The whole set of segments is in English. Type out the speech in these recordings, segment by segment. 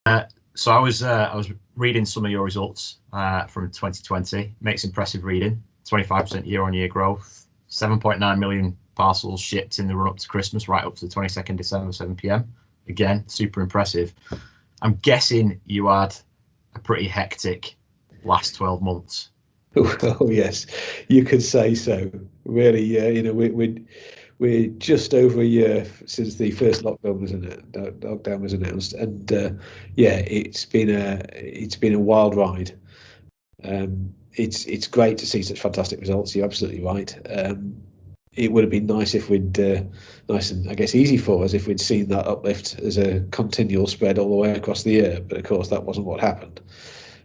So I was reading some of your results from 2020. Makes impressive reading. 25% year-on-year growth. 7.9 million parcels shipped in the run up to Christmas, right up to the 22nd December, 7 p.m. Again, super impressive. I'm guessing you had a pretty hectic last 12 months. Oh yes, you could say so. Really, you know, we're just over a year since the first lockdown was announced, and yeah, it's been a wild ride. It's great to see such fantastic results. You're absolutely right. It would have been nice if we'd nice and I guess easy for us if we'd seen that uplift as a continual spread all the way across the year. But of course, that wasn't what happened.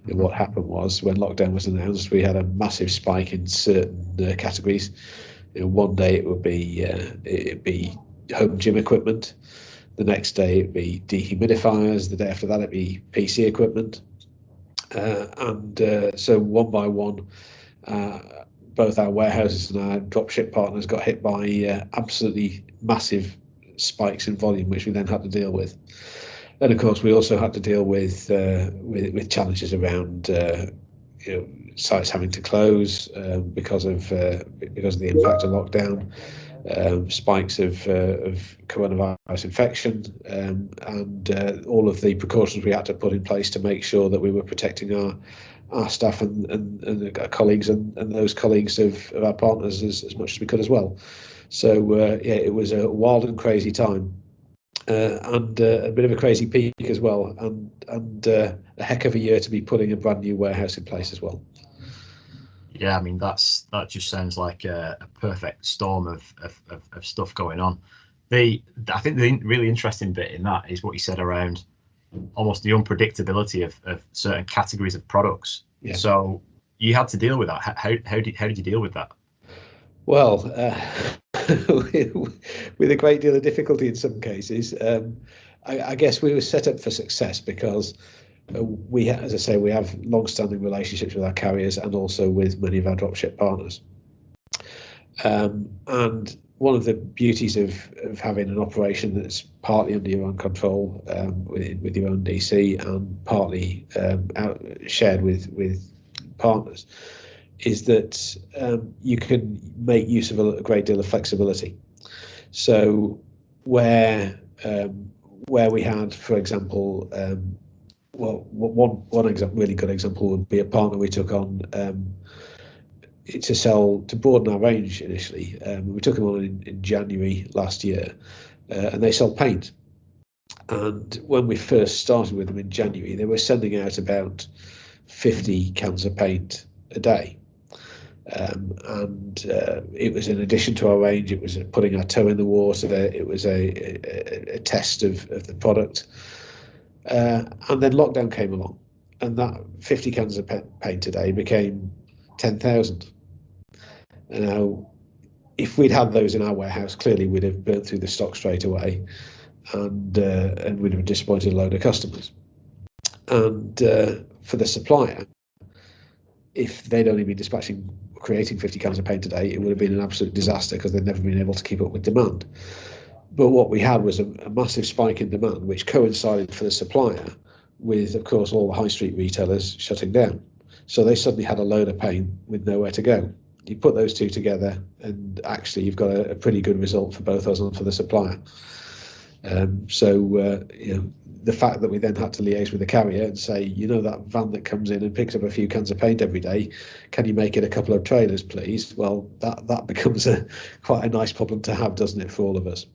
What happened was when lockdown was announced, we had a massive spike in certain categories. You know, one day it'd be home gym equipment. The next day it'd be dehumidifiers. The day after that it'd be PC equipment. So one by one, both our warehouses and our dropship partners got hit by absolutely massive spikes in volume, which we then had to deal with. And of course, we also had to deal with challenges around you know, sites having to close because of the impact of lockdown, spikes of coronavirus infection, and all of the precautions we had to put in place to make sure that we were protecting our staff and our colleagues and those colleagues of our partners as much as we could as well. So yeah, it was a wild and crazy time. And a bit of a crazy peak as well, and a heck of a year to be putting a brand new warehouse in place as well. Yeah, I mean that just sounds like a perfect storm of stuff going on. I think the really interesting bit in that is what you said around almost the unpredictability of certain categories of products. Yeah. So you had to deal with that. How did you deal with that? Well, with a great deal of difficulty in some cases. I guess we were set up for success because as I say, we have long-standing relationships with our carriers and also with many of our dropship partners. And one of the beauties of having an operation that's partly under your own control with your own DC and partly shared with partners is that you can make use of a great deal of flexibility. So where we had, for example, one really good example would be a partner we took on to broaden our range initially. We took them on in January last year, and they sell paint. And when we first started with them in January, they were sending out about 50 cans of paint a day. And it was in addition to our range, it was putting our toe in the water. It was a test of the product. And then lockdown came along, and that 50 cans of paint a day became 10,000. Now, if we'd had those in our warehouse, clearly we'd have burnt through the stock straight away, and we'd have disappointed a load of customers. And for the supplier, if they'd only been creating 50 cans of paint a day, it would have been an absolute disaster because they'd never been able to keep up with demand. But what we had was a massive spike in demand, which coincided for the supplier with, of course, all the high street retailers shutting down. So they suddenly had a load of paint with nowhere to go. You put those two together, and actually you've got a pretty good result for both us and for the supplier. So you know, the fact that we then had to liaise with the carrier and say, you know, that van that comes in and picks up a few cans of paint every day, can you make it a couple of trailers, please? Well, that becomes quite a nice problem to have, doesn't it, for all of us?